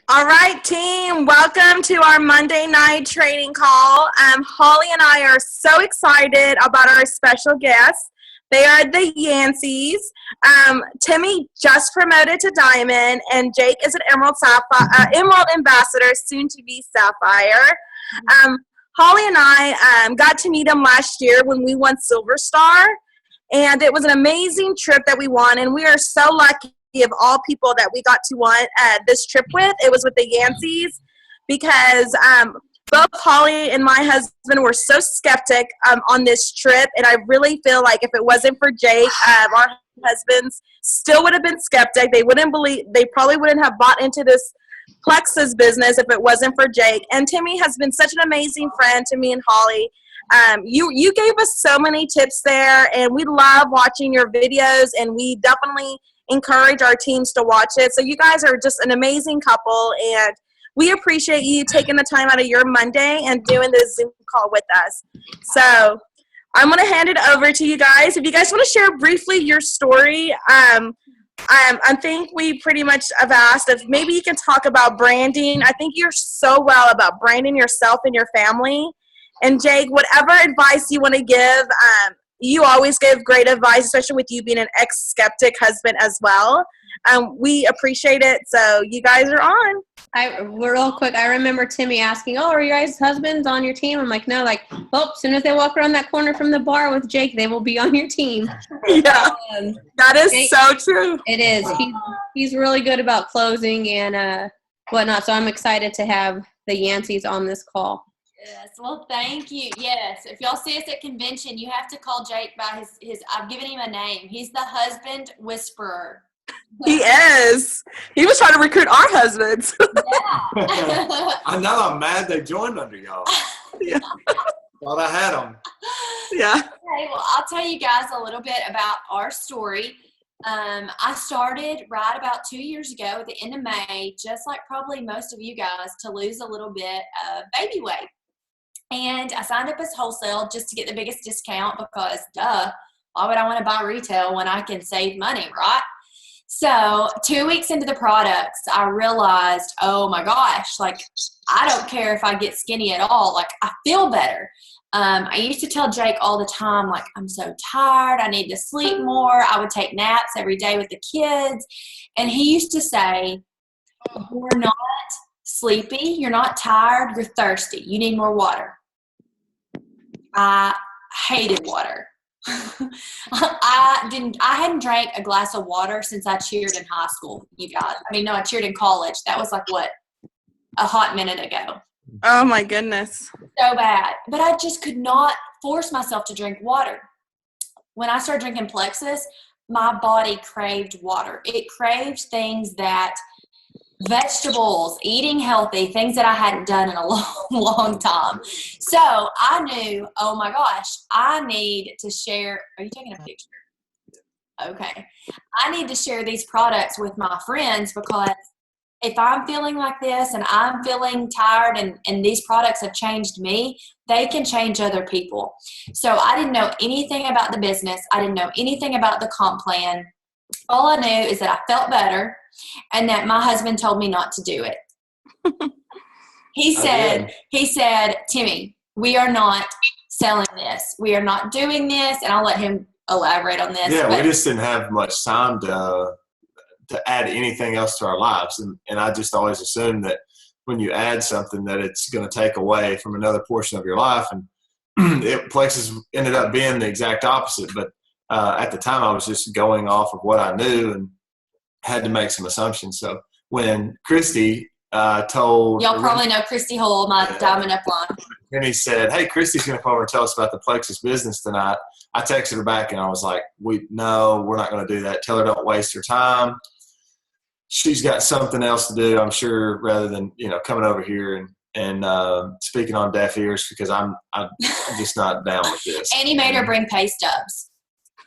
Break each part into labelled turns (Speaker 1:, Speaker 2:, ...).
Speaker 1: All right, team, welcome to our Monday night training call. Holly and I are so excited about our special guests. They are the Yanceys. Timie just promoted to Diamond, and Jake is an Emerald Ambassador, soon to be Sapphire. Holly and I got to meet him last year when we won Silver Star, and it was an amazing trip that we won, and we are so lucky of all people that we got to want this trip with. It was with the Yanceys because both Holly and my husband were so skeptic on this trip, and I really feel like if it wasn't for Jake, our husbands still would have been skeptic. They probably wouldn't have bought into this Plexus business if it wasn't for Jake. And Timie has been such an amazing friend to me and Holly. You gave us so many tips there, and we love watching your videos, and we definitely encourage our teams to watch it. So you guys are just an amazing couple, and we appreciate you taking the time out of your Monday and doing this Zoom call with us. So I'm going to hand it over to you guys. If you guys want to share briefly your story, I think we pretty much have asked if maybe you can talk about branding. I think you're so well about branding yourself and your family. And Jake, whatever advice you want to give, you always give great advice, especially with you being an ex-skeptic husband as well. We appreciate it. So you guys are on.
Speaker 2: Real quick, I remember Timie asking, are you guys husbands on your team? I'm like, no, as soon as they walk around that corner from the bar with Jake, they will be on your team.
Speaker 1: Yeah, that is Jake, so true.
Speaker 2: It is. He's really good about closing and whatnot. So I'm excited to have the Yanceys on this call.
Speaker 3: Yes, well, thank you. Yes, if y'all see us at convention, you have to call Jake by his I've given him a name. He's the husband whisperer.
Speaker 1: He is. He was trying to recruit our husbands.
Speaker 3: Yeah.
Speaker 4: I know. I'm mad they joined under y'all.
Speaker 1: Yeah.
Speaker 4: Thought I had them.
Speaker 1: Yeah.
Speaker 3: Okay, well, I'll tell you guys a little bit about our story. I started right about 2 years ago at the end of May, just like probably most of you guys, to lose a little bit of baby weight. And I signed up as wholesale just to get the biggest discount because, why would I want to buy retail when I can save money, right? So 2 weeks into the products, I realized, oh my gosh, I don't care if I get skinny at all. I feel better. I used to tell Jake all the time, I'm so tired. I need to sleep more. I would take naps every day with the kids. And he used to say, you're not sleepy. You're not tired. You're thirsty. You need more water. I hated water. I hadn't drank a glass of water since I cheered in high school, you guys. I cheered in college. That was a hot minute ago.
Speaker 1: Oh my goodness.
Speaker 3: So bad. But I just could not force myself to drink water. When I started drinking Plexus, my body craved water. It craved things that vegetables, eating healthy, things that I hadn't done in a long, long time. So I knew, oh my gosh, I need to share. Are you taking a picture? Okay. I need to share these products with my friends because if I'm feeling like this and I'm feeling tired and these products have changed me, they can change other people. So I didn't know anything about the business. I didn't know anything about the comp plan. All I knew is that I felt better and that my husband told me not to do it. He said, Timie, we are not selling this. We are not doing this. And I'll let him elaborate on this.
Speaker 4: Yeah, we just didn't have much time to add anything else to our lives. And I just always assumed that when you add something that it's going to take away from another portion of your life. And Plexus ended up being the exact opposite. But at the time, I was just going off of what I knew and had to make some assumptions. So when Christy told –
Speaker 3: y'all probably know Christy Hull, my diamond upline.
Speaker 4: And he said, hey, Christy's going to come over and tell us about the Plexus business tonight. I texted her back and I was like, no, we're not going to do that. Tell her don't waste her time. She's got something else to do, I'm sure, rather than, coming over here and speaking on deaf ears because I'm just not down with this.
Speaker 3: And he made her bring pay stubs.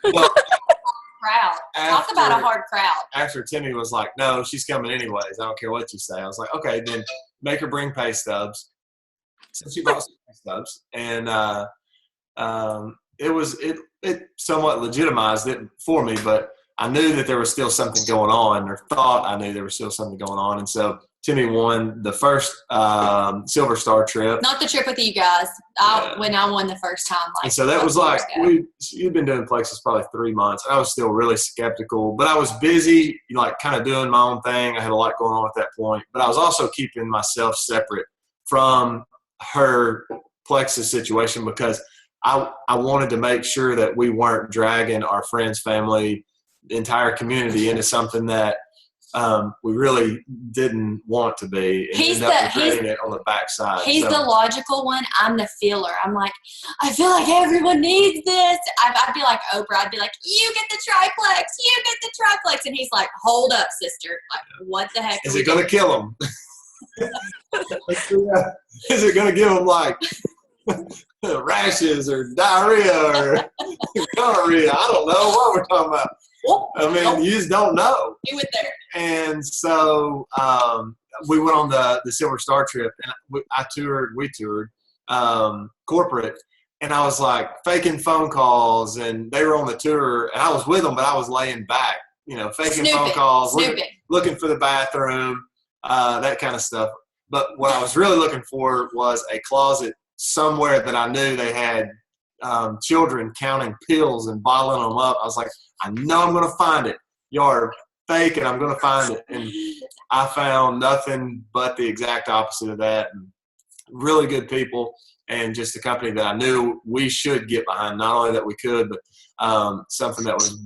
Speaker 4: Well,
Speaker 3: crowd. Talk about a hard crowd.
Speaker 4: After Timie was like, no, she's coming anyways. I don't care what you say. I was like, okay, then make her bring pay stubs. So she brought some pay stubs. And it somewhat legitimized it for me, but I knew that there was still something going on, or thought I knew there was still something going on. And so Timmy won the first Silver Star trip.
Speaker 3: Not the trip with you guys. When I won the first time.
Speaker 4: And so that was like, you'd been doing Plexus probably 3 months. I was still really skeptical, but I was busy, like kind of doing my own thing. I had a lot going on at that point, but I was also keeping myself separate from her Plexus situation because I wanted to make sure that we weren't dragging our friends, family, the entire community into something that we really didn't want to be, and end up regretting it on the backside.
Speaker 3: He's the logical one. I'm the feeler. I'm like, I feel like everyone needs this. I'd be like Oprah. I'd be like, you get the triplex. You get the triplex. And he's like, hold up, sister. Like, what the heck?
Speaker 4: Is it going to kill him? Is it going to give him like rashes or diarrhea or gonorrhea? I don't know what we're talking about. I mean, you just don't know.
Speaker 3: You went there.
Speaker 4: And so we went on the Silver Star trip, and we toured corporate, and I was like faking phone calls, and they were on the tour, and I was with them, but I was laying back, faking phone calls, looking for the bathroom, that kind of stuff. But what I was really looking for was a closet somewhere that I knew they had children counting pills and bottling them up. I was like, I know I'm going to find it. You're fake, and I'm going to find it. And I found nothing but the exact opposite of that. And really good people, and just a company that I knew we should get behind. Not only that we could, but something that was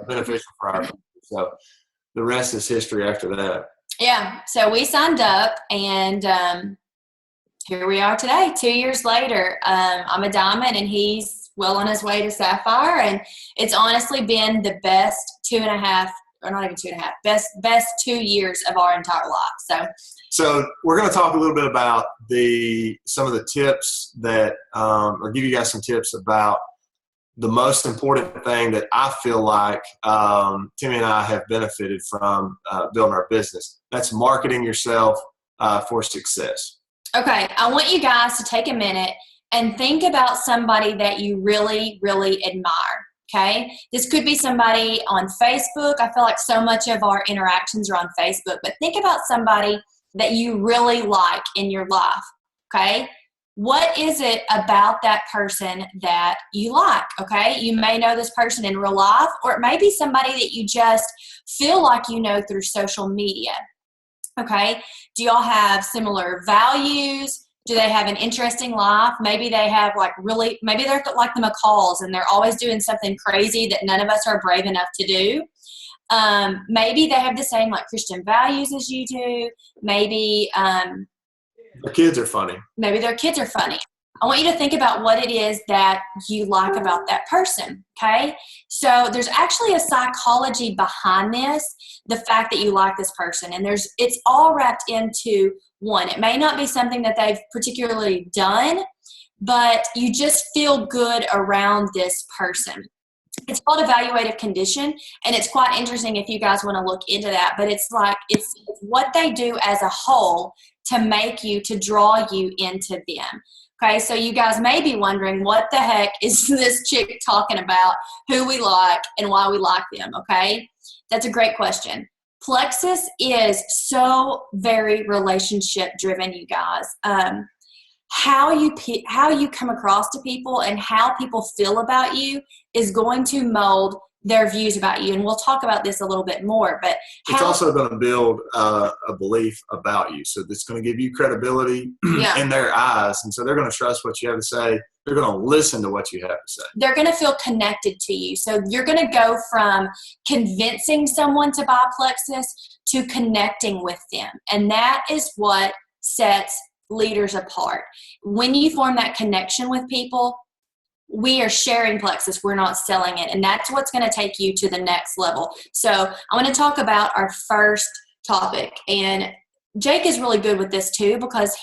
Speaker 4: beneficial for our company. So the rest is history after that.
Speaker 3: Yeah. So we signed up, and here we are today, 2 years later. I'm a diamond, and he's well on his way to sapphire, and it's honestly been the best 2.5, or not even 2.5, best 2 years of our entire life. So
Speaker 4: we're going to talk a little bit about some of the tips that, or give you guys some tips about the most important thing that I feel like Timmy and I have benefited from building our business. That's marketing yourself for success.
Speaker 3: Okay, I want you guys to take a minute and think about somebody that you really, really admire, okay? This could be somebody on Facebook. I feel like so much of our interactions are on Facebook, but think about somebody that you really like in your life, okay? What is it about that person that you like, okay? You may know this person in real life, or it may be somebody that you just feel like you know through social media, okay? Do y'all have similar values? Do they have an interesting life? Maybe they have maybe they're like the McCalls, and they're always doing something crazy that none of us are brave enough to do. Maybe they have the same Christian values as you do. Maybe
Speaker 4: their kids are funny.
Speaker 3: Maybe their kids are funny. I want you to think about what it is that you like about that person, okay? So there's actually a psychology behind this, the fact that you like this person, and it's all wrapped into one. It may not be something that they've particularly done, but you just feel good around this person. It's called evaluative condition, and it's quite interesting if you guys want to look into that, but it's what they do as a whole to draw you into them. Okay, so you guys may be wondering, what the heck is this chick talking about, who we like and why we like them, okay? That's a great question. Plexus is so very relationship driven, you guys. How you come across to people and how people feel about you is going to mold their views about you. And we'll talk about this a little bit more, but
Speaker 4: it's also going to build a belief about you. So it's going to give you credibility in their eyes. And so they're going to trust what you have to say. They're going to listen to what you have to say.
Speaker 3: They're going to feel connected to you. So you're going to go from convincing someone to buy Plexus to connecting with them. And that is what sets leaders apart. When you form that connection with people, we are sharing Plexus. We're not selling it. And that's what's going to take you to the next level. So I want to talk about our first topic. And Jake is really good with this too, because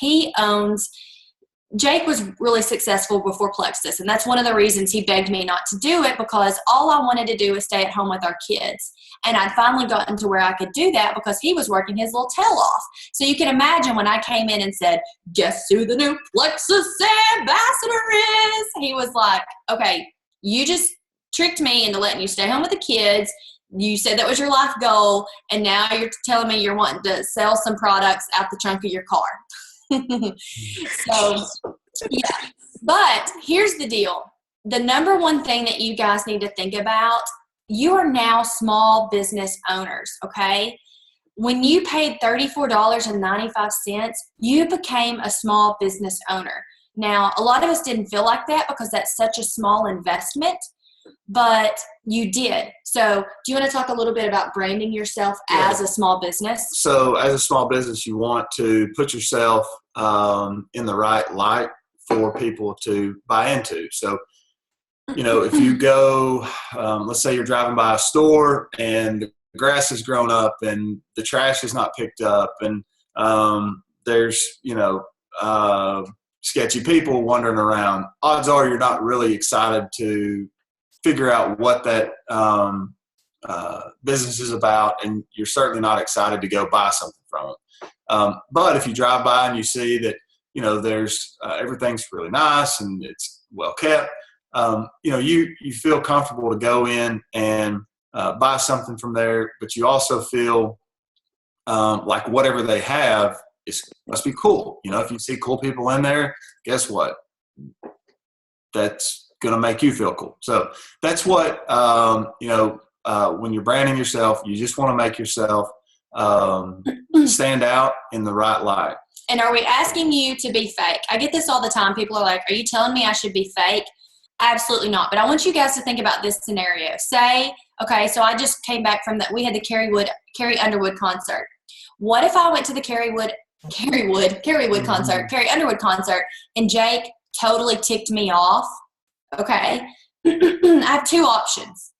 Speaker 3: Jake was really successful before Plexus. And that's one of the reasons he begged me not to do it, because all I wanted to do was stay at home with our kids. And I'd finally gotten to where I could do that because he was working his little tail off. So you can imagine when I came in and said, guess who the new Plexus ambassador is? He was like, okay, you just tricked me into letting you stay home with the kids. You said that was your life goal, and now you're telling me you're wanting to sell some products out the trunk of your car. So, yeah. But here's the deal. The number one thing that you guys need to think about, you are now small business owners, okay? When you paid $34.95, you became a small business owner. Now, a lot of us didn't feel like that because that's such a small investment, but you did. So do you want to talk a little bit about branding yourself as a small business?
Speaker 4: So as a small business, you want to put yourself in the right light for people to buy into. So, if you go, let's say you're driving by a store and the grass has grown up and the trash is not picked up and there's, sketchy people wandering around, odds are you're not really excited to figure out what that business is about, and you're certainly not excited to go buy something from them. But if you drive by and you see that, there's everything's really nice and it's well kept, you feel comfortable to go in and buy something from there, but you also feel like whatever they have must be cool. If you see cool people in there, guess what? That's going to make you feel cool. So that's what, when you're branding yourself, you just want to make yourself stand out in the right light.
Speaker 3: And are we asking you to be fake? I get this all the time. People are like, are you telling me I should be fake? Absolutely not. But I want you guys to think about this scenario. Say, okay, so I just came back from we had the Carrie Underwood concert. What if I went to the Carrie Underwood concert, and Jake totally ticked me off? Okay. I have two options.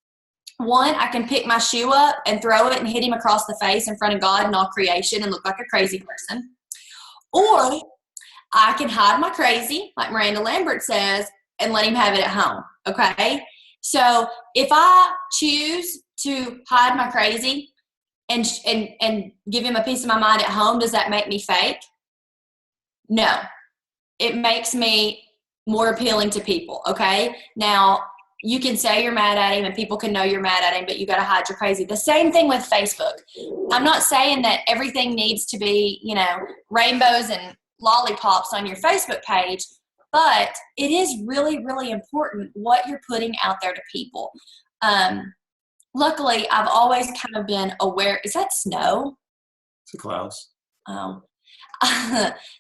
Speaker 3: One, I can pick my shoe up and throw it and hit him across the face in front of God and all creation and look like a crazy person. Or I can hide my crazy, like Miranda Lambert says, and let him have it at home. Okay. So if I choose to hide my crazy and give him a piece of my mind at home, does that make me fake? No. It makes me more appealing to people. Okay. Now, you can say you're mad at him and people can know you're mad at him, but you got to hide your crazy. The same thing with Facebook. I'm not saying that everything needs to be, rainbows and lollipops on your Facebook page, but it is really, really important what you're putting out there to people. Luckily, I've always kind of been aware. Is that snow?
Speaker 4: It's the clouds.
Speaker 3: Oh.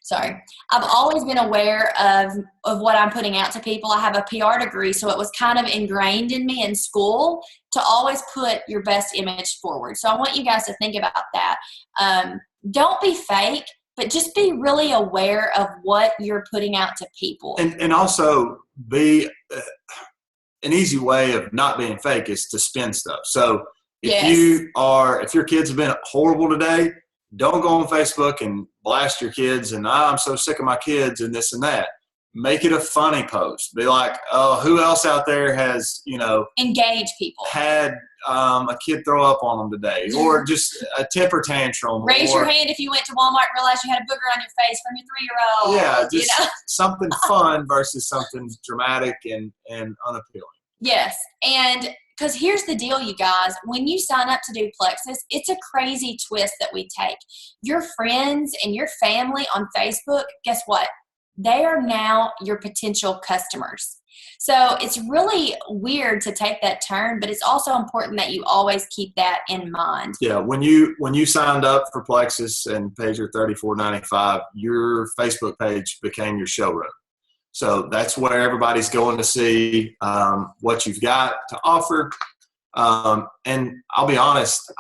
Speaker 3: Sorry. I've always been aware of what I'm putting out to people. I have a PR degree, so it was kind of ingrained in me in school to always put your best image forward. So I want you guys to think about that. Don't be fake, but just be really aware of what you're putting out to people.
Speaker 4: And also be an easy way of not being fake is to spin stuff. So if your kids have been horrible today, don't go on Facebook and blast your kids and I'm so sick of my kids and this and that. Make it a funny post. Be like, oh, who else out there has,
Speaker 3: engage people.
Speaker 4: Had a kid throw up on them today, or just a temper tantrum.
Speaker 3: Raise your hand if you went to Walmart and realized you had a booger on your face from your 3-year-old.
Speaker 4: Yeah, just something fun versus something dramatic and unappealing.
Speaker 3: Yes, and because here's the deal, you guys. When you sign up to do Plexus, it's a crazy twist that we take. Your friends and your family on Facebook, guess what? They are now your potential customers. So it's really weird to take that turn, but it's also important that you always keep that in mind.
Speaker 4: Yeah, when you signed up for Plexus and paid your $34.95, your Facebook page became your showroom. So that's where everybody's going to see what you've got to offer. And I'll be honest,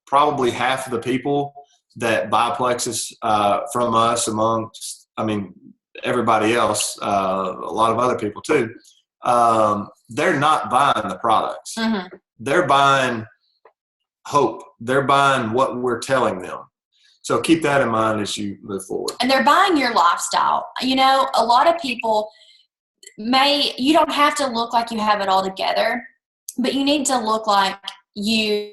Speaker 4: probably half of the people that buy Plexus from us amongst, everybody else, a lot of other people too, they're not buying the products.
Speaker 3: Mm-hmm.
Speaker 4: They're buying hope. They're buying what we're telling them. So keep that in mind as you move forward.
Speaker 3: And they're buying your lifestyle. A lot of people you don't have to look like you have it all together, but you need to look like you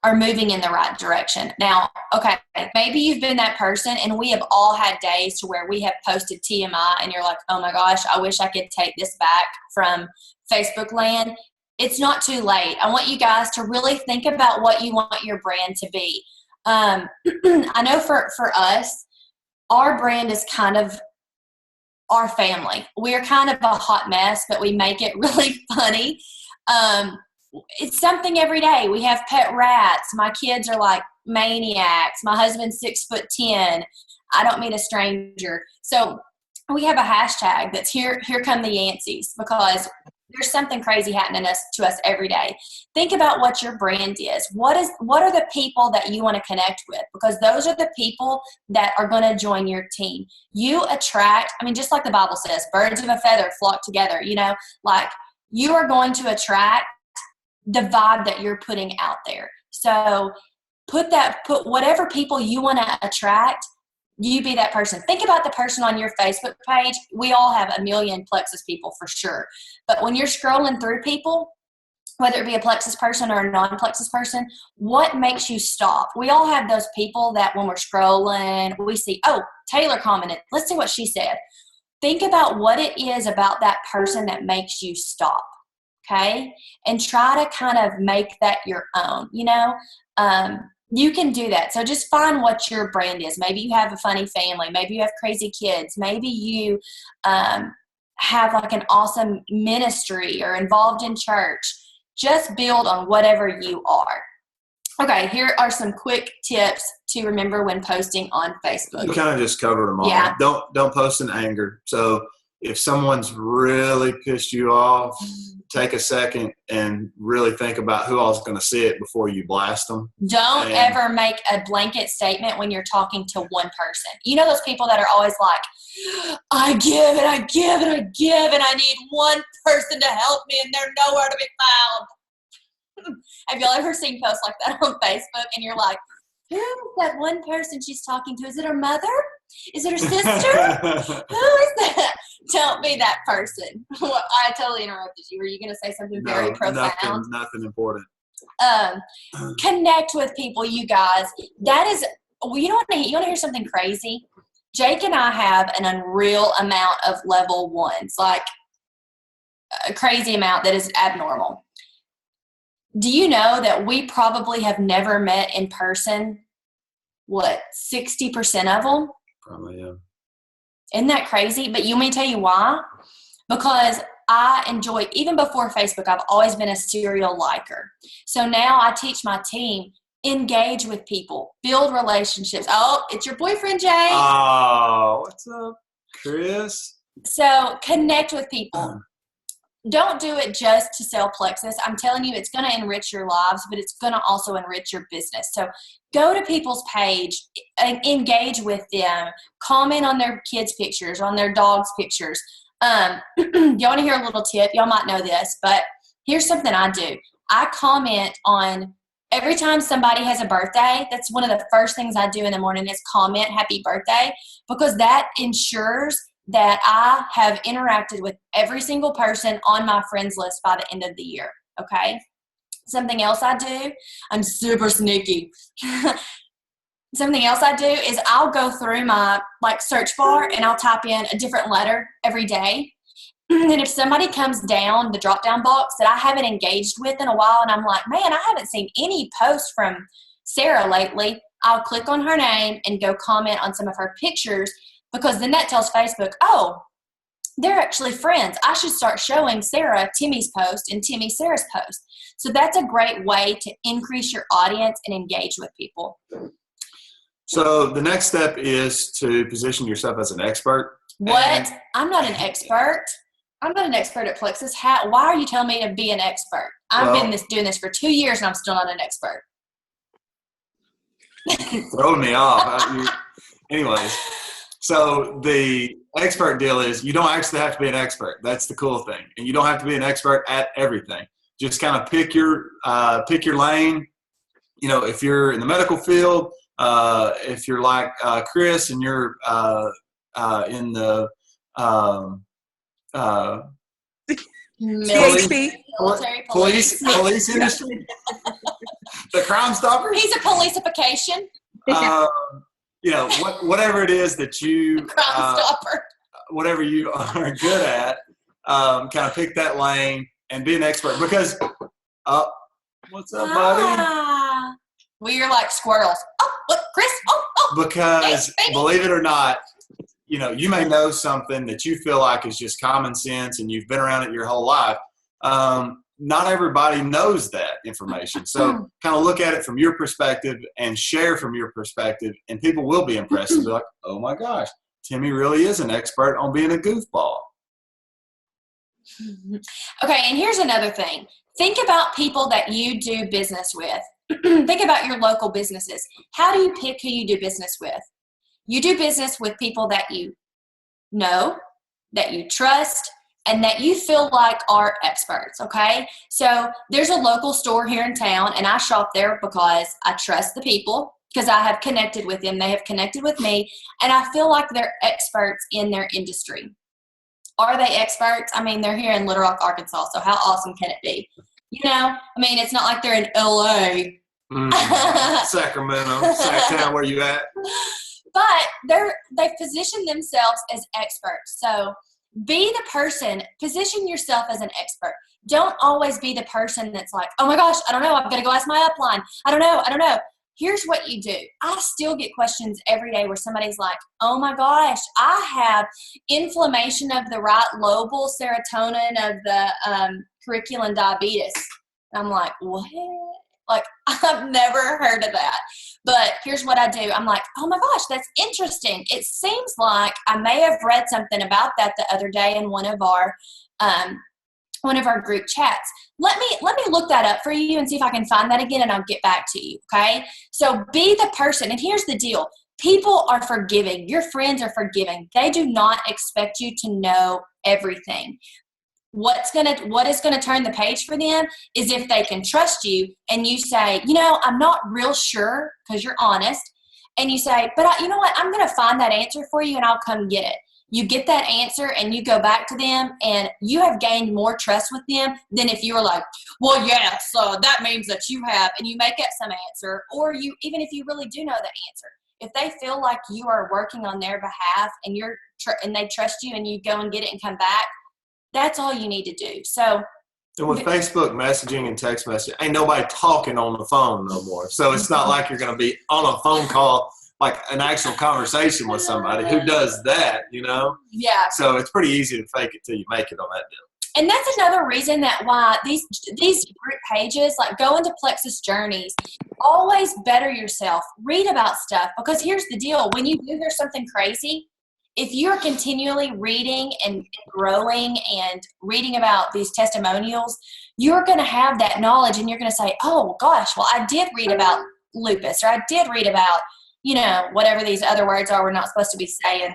Speaker 3: are moving in the right direction. Now, okay, maybe you've been that person, and we have all had days to where we have posted TMI and you're like, oh my gosh, I wish I could take this back from Facebook land. it's not too late. I want you guys to really think about what you want your brand to be. I know for us, our brand is kind of our family. We're kind of a hot mess, but we make it really funny. It's something every day. We have pet rats. My kids are like maniacs. My husband's 6'10". I don't mean a stranger. So we have a hashtag that's here come the Yanceys, because there's something crazy happening to us every day. Think about what your brand is. What are the people that you want to connect with? Because those are the people that are going to join your team. You attract, just like the Bible says, birds of a feather flock together, like you are going to attract the vibe that you're putting out there. So put whatever people you want to attract, you be that person. Think about the person on your Facebook page. We all have a million Plexus people for sure. But when you're scrolling through people, whether it be a Plexus person or a non-Plexus person, what makes you stop? We all have those people that when we're scrolling, we see, oh, Taylor commented. Let's see what she said. Think about what it is about that person that makes you stop, okay? And try to kind of make that your own, you can do that. So just find what your brand is. Maybe you have a funny family. Maybe you have crazy kids. Maybe you have like an awesome ministry or involved in church. Just build on whatever you are. Okay, here are some quick tips to remember when posting on Facebook.
Speaker 4: You kind of just covered them all.
Speaker 3: Yeah.
Speaker 4: Don't post in anger. So if someone's really pissed you off, take a second and really think about who all's going to see it before you blast them.
Speaker 3: Don't ever make a blanket statement when you're talking to one person. You know those people that are always like, I give and I give and I give and I need one person to help me and they're nowhere to be found. Have y'all ever seen posts like that on Facebook and you're like, who is that one person she's talking to? Is it her mother? Is it her sister? Who is that? Don't be that person. Well, I totally interrupted you. Were you going to say something very profound?
Speaker 4: Nothing important.
Speaker 3: Connect with people, you guys. That is, you want to hear something crazy? Jake and I have an unreal amount of level ones, like a crazy amount that is abnormal. Do you know that we probably have never met in person? 60% of them?
Speaker 4: Probably, yeah.
Speaker 3: Isn't that crazy? But you want me to tell you why? Because I enjoy, even before Facebook, I've always been a serial liker. So now I teach my team, engage with people, build relationships. Oh, it's your boyfriend, Jake.
Speaker 4: Oh, what's up, Chris?
Speaker 3: So connect with people. Don't do it just to sell Plexus. I'm telling you, it's going to enrich your lives, but it's going to also enrich your business. So go to people's page, engage with them, comment on their kids' pictures, on their dogs' pictures. Y'all want to hear a little tip? Y'all might know this, but here's something I do. I comment on every time somebody has a birthday. That's one of the first things I do in the morning is comment happy birthday, because that ensures that I have interacted with every single person on my friends list by the end of the year, okay? Something else I do, I'm super sneaky. Something else I do is I'll go through my search bar and I'll type in a different letter every day. And if somebody comes down the drop-down box that I haven't engaged with in a while and I'm like, man, I haven't seen any posts from Sarah lately, I'll click on her name and go comment on some of her pictures, because then that tells Facebook, oh, they're actually friends. I should start showing Sarah Timmy's post and Timmy Sarah's post. So that's a great way to increase your audience and engage with people.
Speaker 4: So the next step is to position yourself as an expert.
Speaker 3: What? I'm not an expert. I'm not an expert at Plexus. Why are you telling me to be an expert? I've been doing this for 2 years and I'm still not an expert.
Speaker 4: Throwing me off. Anyways. So the expert deal is you don't actually have to be an expert. That's the cool thing. And you don't have to be an expert at everything. Just kind of pick your lane. If you're in the medical field, if you're like Chris and you're in the police industry, the Crime Stoppers.
Speaker 3: He's a police-ification.
Speaker 4: Whatever it is that you,
Speaker 3: Crime Stopper.
Speaker 4: Whatever you are good at, kind of pick that lane and be an expert. Because Oh, what's up, buddy?
Speaker 3: We are like squirrels. Oh, look, Chris. Oh.
Speaker 4: Because
Speaker 3: hey,
Speaker 4: believe it or not, you may know something that you feel like is just common sense and you've been around it your whole life. Not everybody knows that information. So kind of look at it from your perspective and share from your perspective, and people will be impressed and be like, oh my gosh, Timmy really is an expert on being a goofball.
Speaker 3: Okay, and here's another thing. Think about people that you do business with. Think about your local businesses. How do you pick who you do business with? You do business with people that you know, that you trust, and that you feel like are experts, okay? So there's a local store here in town, and I shop there because I trust the people, because I have connected with them. They have connected with me, and I feel like they're experts in their industry. Are they experts? I mean, they're here in Little Rock, Arkansas, so how awesome can it be? It's not like they're in L.A.
Speaker 4: Sacramento, Sacktown, where you at?
Speaker 3: But they've positioned themselves as experts. So be the person, position yourself as an expert. Don't always be the person that's like, oh my gosh, I don't know, I'm going to go ask my upline. I don't know. Here's what you do. I still get questions every day where somebody's like, oh my gosh, I have inflammation of the right lobal serotonin of the curriculum diabetes. And I'm like, what? Like, I've never heard of that. But here's what I do. I'm like, oh my gosh, that's interesting. It seems like I may have read something about that the other day in one of our group chats. Let me look that up for you and see if I can find that again, and I'll get back to you, okay? So be the person, and here's the deal. People are forgiving. Your friends are forgiving. They do not expect you to know everything. What is gonna turn the page for them is if they can trust you and you say, I'm not real sure, because you're honest, and you say, but you know what, I'm gonna find that answer for you and I'll come get it. You get that answer and you go back to them, and you have gained more trust with them than if you were like, well, yes, that means that you have, and you make up some answer, or even if you really do know the answer. If they feel like you are working on their behalf and and they trust you and you go and get it and come back, that's all you need to do. So,
Speaker 4: and with Facebook messaging and text messaging, ain't nobody talking on the phone no more. So it's not like you're going to be on a phone call, like an actual conversation with somebody. Who does that,
Speaker 3: Yeah.
Speaker 4: So it's pretty easy to fake it till you make it on that deal.
Speaker 3: And that's another reason that why these group pages, like go into Plexus Journeys, always better yourself. Read about stuff, because here's the deal. When you do hear something crazy, if you're continually reading and growing and reading about these testimonials, you're going to have that knowledge, and you're going to say, oh gosh, well, I did read about lupus, or I did read about, whatever these other words are we're not supposed to be saying.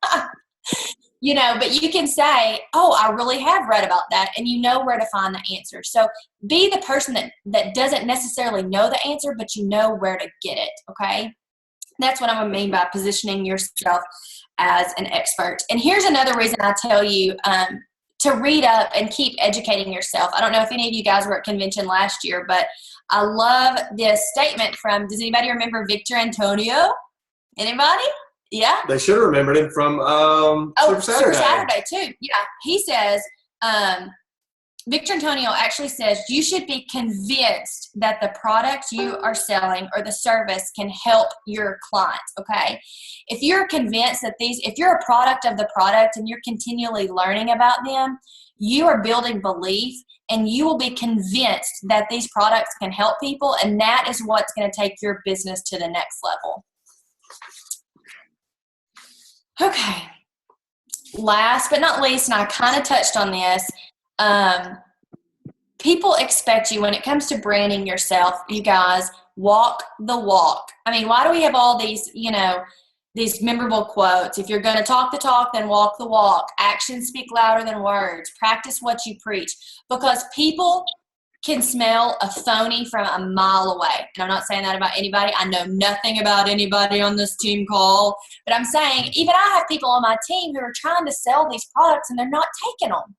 Speaker 3: But you can say, oh, I really have read about that, and you know where to find the answer. So be the person that doesn't necessarily know the answer, but you know where to get it, okay? That's what I mean by positioning yourself as an expert. And here's another reason I tell you to read up and keep educating yourself. I don't know if any of you guys were at convention last year, but I love this statement from, does anybody remember Victor Antonio? Anybody? Yeah?
Speaker 4: They should have remembered him from Super Saturday.
Speaker 3: Super Saturday too. Yeah. He says, Victor Antonio actually says you should be convinced that the product you are selling or the service can help your clients, okay? If you're convinced that if you're a product of the product and you're continually learning about them, you are building belief, and you will be convinced that these products can help people, and that is what's going to take your business to the next level. Okay. Last but not least, and I kind of touched on this, people expect you, when it comes to branding yourself, you guys, walk the walk. I mean, why do we have all these, these memorable quotes? If you're going to talk the talk, then walk the walk. Actions speak louder than words. Practice what you preach. Because people can smell a phony from a mile away. And I'm not saying that about anybody. I know nothing about anybody on this team call. But I'm saying, even I have people on my team who are trying to sell these products and they're not taking them.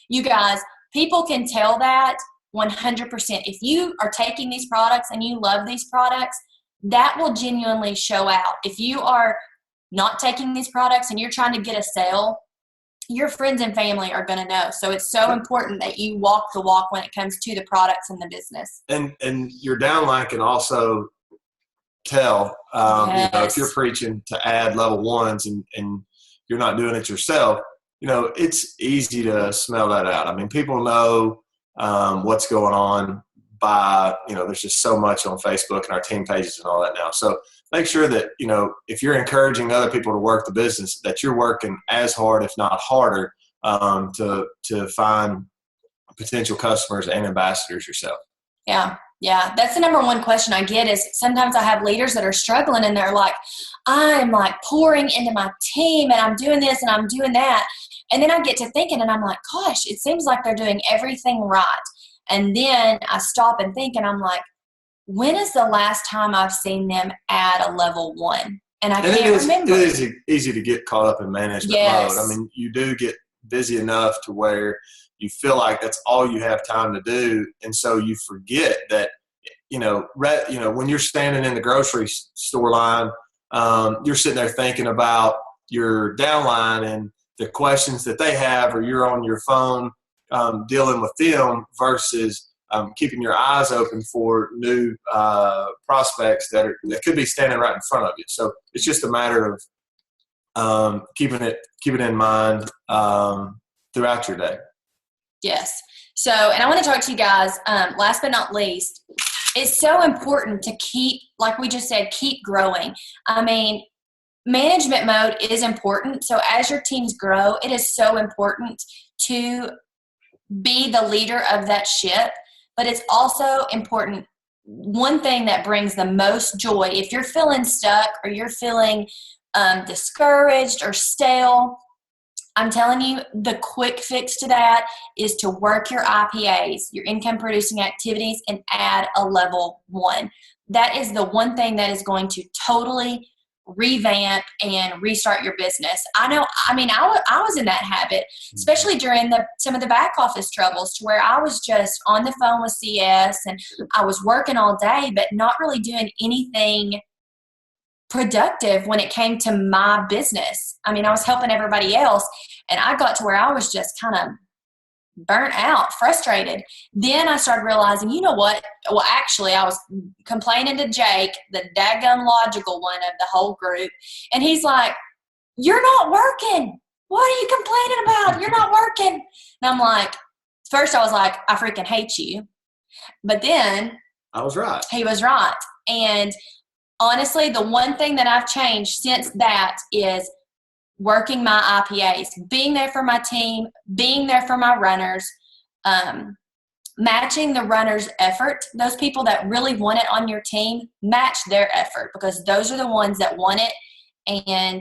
Speaker 3: You guys, people can tell that 100%. If you are taking these products and you love these products, that will genuinely show out. If you are not taking these products and you're trying to get a sale, your friends and family are going to know. So it's so important that you walk the walk when it comes to the products and the business.
Speaker 4: And your downline can also tell, if you're preaching to add level ones and you're not doing it yourself, it's easy to smell that out. I mean, people know what's going on by, there's just so much on Facebook and our team pages and all that now. So make sure that, if you're encouraging other people to work the business, that you're working as hard, if not harder, to find potential customers and ambassadors yourself.
Speaker 3: Yeah. Yeah. That's the number one question I get is sometimes I have leaders that are struggling and they're like, I'm like pouring into my team and I'm doing this and I'm doing that. And then I get to thinking and I'm like, gosh, it seems like they're doing everything right. And then I stop and think and I'm like, when is the last time I've seen them add a level one? And I can't remember.
Speaker 4: It is easy to get caught up in management mode. I mean, you do get busy enough to where you feel like that's all you have time to do. And so you forget that, when you're standing in the grocery store line, you're sitting there thinking about your downline and the questions that they have, or you're on your phone dealing with them versus keeping your eyes open for new prospects that could be standing right in front of you. So it's just a matter of keeping it in mind throughout your day.
Speaker 3: Yes. So, and I want to talk to you guys, last but not least, it's so important to keep, like we just said, keep growing. I mean, management mode is important. So as your teams grow, it is so important to be the leader of that ship. But it's also important, one thing that brings the most joy, if you're feeling stuck or you're feeling discouraged or stale, I'm telling you, the quick fix to that is to work your IPAs, your income producing activities, and add a level one. That is the one thing that is going to totally revamp and restart your business. I was in that habit, especially during some of the back office troubles, to where I was just on the phone with CS and I was working all day, but not really doing anything productive when it came to my business. I mean, I was helping everybody else and I got to where I was just kind of burnt out, frustrated. Then I started realizing, you know what? Well, actually, I was complaining to Jake, the daggone logical one of the whole group. And he's like, you're not working. What are you complaining about? You're not working. And I'm like, first I was like, I freaking hate you. But then
Speaker 4: I was right.
Speaker 3: He was right. And honestly, the one thing that I've changed since that is working my IPAs, being there for my team, being there for my runners, matching the runners' effort. Those people that really want it on your team, match their effort, because those are the ones that want it. And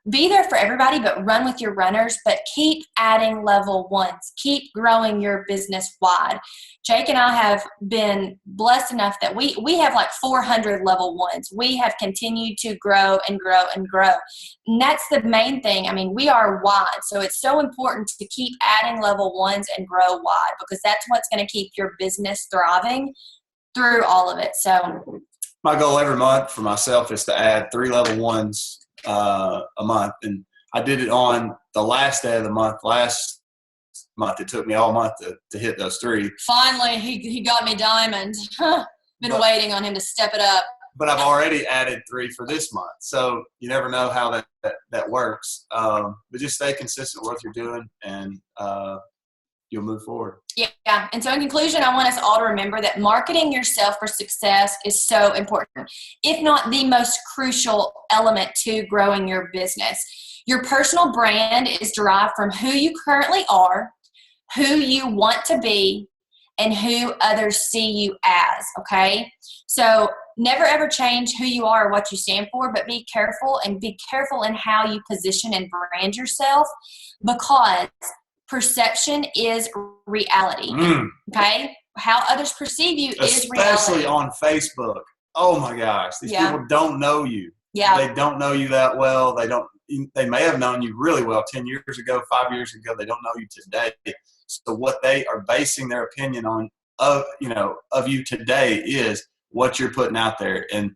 Speaker 3: be there for everybody, but run with your runners, but keep adding level ones. Keep growing your business wide. Jake and I have been blessed enough that we have like 400 level ones. We have continued to grow and grow and grow. And that's the main thing. I mean, we are wide. So it's so important to keep adding level ones and grow wide, because that's what's going to keep your business thriving through all of it. So
Speaker 4: my goal every month for myself is to add 3 level ones a month, and I did it on the last day of the month. Last month, it took me all month to hit those 3.
Speaker 3: Finally, he got me diamond. Been waiting on him to step it up.
Speaker 4: But I've already added 3 for this month, so you never know how that works. But just stay consistent with what you're doing, and you'll move forward.
Speaker 3: Yeah. And so in conclusion, I want us all to remember that marketing yourself for success is so important, if not the most crucial element to growing your business. Your personal brand is derived from who you currently are, who you want to be, and who others see you as, okay? So never ever change who you are or what you stand for, but be careful in how you position and brand yourself, because perception is reality. Okay? How others perceive you is reality.
Speaker 4: Especially on Facebook. Oh my gosh. These people don't know you.
Speaker 3: Yeah.
Speaker 4: They don't know you that well. They may have known you really well 10 years ago, 5 years ago. They don't know you today. So what they are basing their opinion on of you today is what you're putting out there. And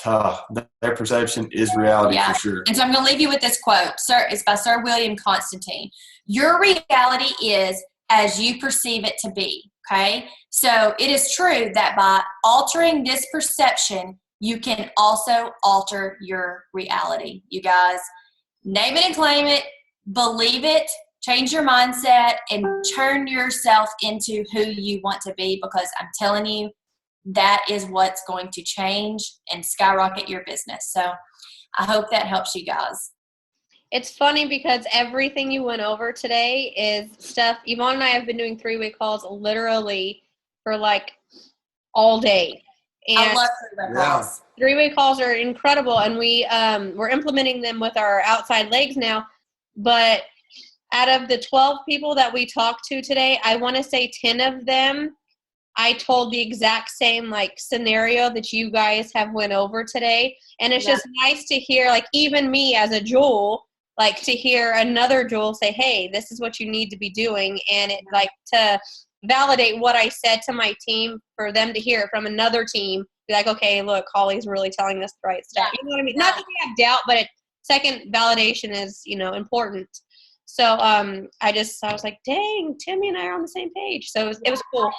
Speaker 4: Their perception is reality for sure.
Speaker 3: And so I'm going to leave you with this quote. It's by Sir William Constantine. Your reality is as you perceive it to be. Okay? So it is true that by altering this perception, you can also alter your reality. You guys, name it and claim it, believe it, change your mindset, and turn yourself into who you want to be, because I'm telling you, that is what's going to change and skyrocket your business. So I hope that helps you guys.
Speaker 2: It's funny because everything you went over today is stuff. Yvonne and I have been doing 3-way calls literally for like all day. And
Speaker 3: I love 3-way calls.
Speaker 2: 3-way calls are incredible, and we're implementing them with our outside legs now. But out of the 12 people that we talked to today, I want to say 10 of them I told the exact same like scenario that you guys have went over today. And it's just nice to hear, like, even me as a Jewel, like, to hear another Jewel say, hey, this is what you need to be doing. And it, like, to validate what I said to my team, for them to hear it from another team, be like, okay, look, Holly's really telling us the right stuff. You know what I mean? Not that we have doubt, but second validation is, important. So I was like, dang, Timmy and I are on the same page. So it was cool.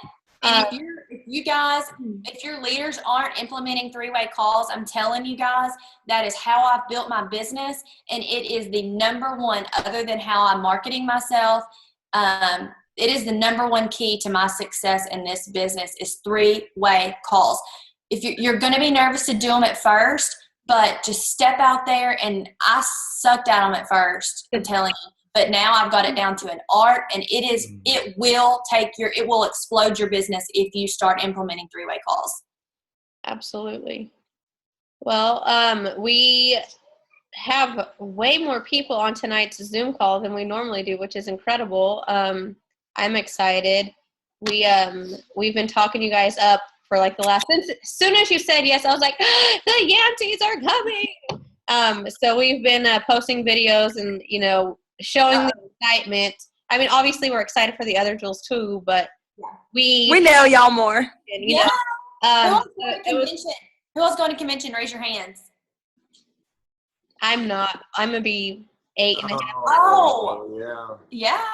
Speaker 3: And if your leaders aren't implementing 3-way calls, I'm telling you guys, that is how I've built my business. And it is the number one, other than how I'm marketing myself. It is the number one key to my success in this business is 3-way calls. If you're going to be nervous to do them at first, but just step out there. And I sucked at them at first, I'm telling you. But now I've got it down to an art, and it will explode your business if you start implementing 3-way calls.
Speaker 2: Absolutely. Well, we have way more people on tonight's Zoom call than we normally do, which is incredible. I'm excited. We've been talking you guys up for like as soon as you said yes, I was like, the Yanceys are coming. So we've been posting videos and, showing the excitement. I mean, obviously we're excited for the other Jewels too, but we
Speaker 1: know y'all more.
Speaker 3: Who else going to convention? Raise your hands.
Speaker 2: I'm not. I'm gonna be 8.5.
Speaker 3: Oh, yeah.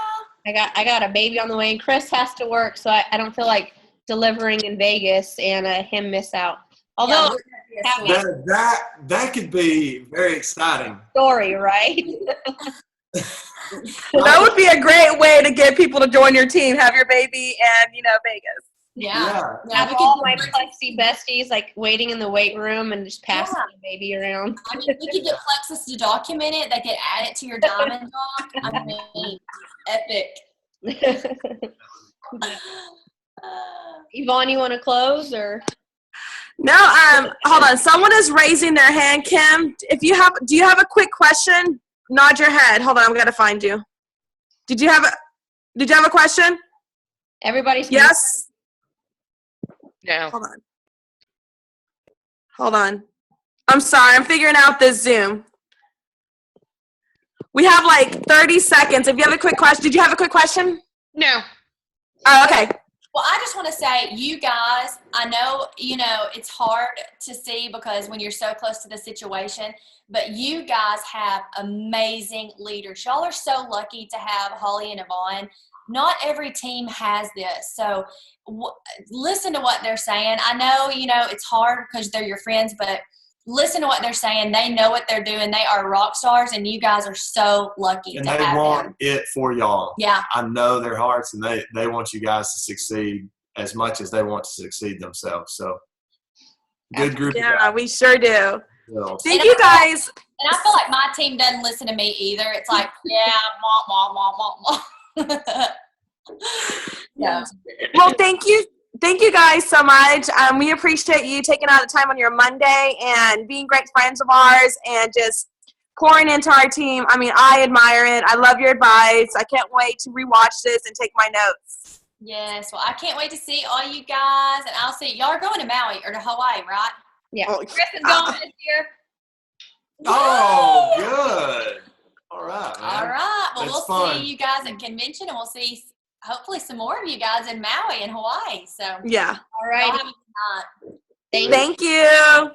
Speaker 2: I got a baby on the way, and Chris has to work, so I don't feel like delivering in Vegas and him miss out. Although
Speaker 4: that could be very exciting.
Speaker 2: Story, right?
Speaker 1: That would be a great way to get people to join your team. Have your baby and Vegas.
Speaker 3: Yeah.
Speaker 2: Have all my plexi besties like waiting in the weight room and just passing the baby around.
Speaker 3: I mean, we could get Plexus to document it. They could add it to your diamond doc. I mean, epic.
Speaker 2: Yvonne, you want to close or?
Speaker 1: No, hold on. Someone is raising their hand. Kim, do you have a quick question? Nod your head. Hold on, I'm gonna find you. Did you have a question?
Speaker 2: Everybody's
Speaker 1: yes.
Speaker 5: No.
Speaker 1: Hold on. I'm sorry. I'm figuring out this Zoom. We have like 30 seconds. If you have a quick question, did you have a quick question?
Speaker 5: No.
Speaker 1: Oh, okay.
Speaker 3: Well, I just want to say, you guys, I know, it's hard to see because when you're so close to the situation, but you guys have amazing leaders. Y'all are so lucky to have Holly and Yvonne. Not every team has this. So listen to what they're saying. I know, it's hard because they're your friends, but listen to what they're saying. They know what they're doing. They are rock stars, and you guys are so lucky
Speaker 4: and
Speaker 3: to have them.
Speaker 4: they want it for y'all.
Speaker 3: Yeah.
Speaker 4: I know their hearts, and they want you guys to succeed as much as they want to succeed themselves. So good group of guys.
Speaker 1: Yeah, we sure do.
Speaker 4: So.
Speaker 1: Thank you guys.
Speaker 3: And I feel like my team doesn't listen to me either. It's like, wah, wah, wah, wah, wah. Yeah.
Speaker 1: Well, thank you guys so much. We appreciate you taking out the time on your Monday and being great friends of ours and just pouring into our team. I mean, I admire it. I love your advice. I can't wait to rewatch this and take my notes.
Speaker 3: Yes. Well, I can't wait to see all you guys, and I'll see y'all are going to Maui or to Hawaii, right?
Speaker 2: Yeah.
Speaker 1: Oh,
Speaker 2: Chris is going this year.
Speaker 4: Oh, good. All right, man.
Speaker 3: All right. Well,
Speaker 4: That's
Speaker 3: we'll
Speaker 4: fun.
Speaker 3: see you guys at convention, and we'll see hopefully some more of you guys in Maui and Hawaii. So
Speaker 1: Yeah.
Speaker 2: All right.
Speaker 3: y'all have a good night.
Speaker 2: Thank you.
Speaker 1: Thank you.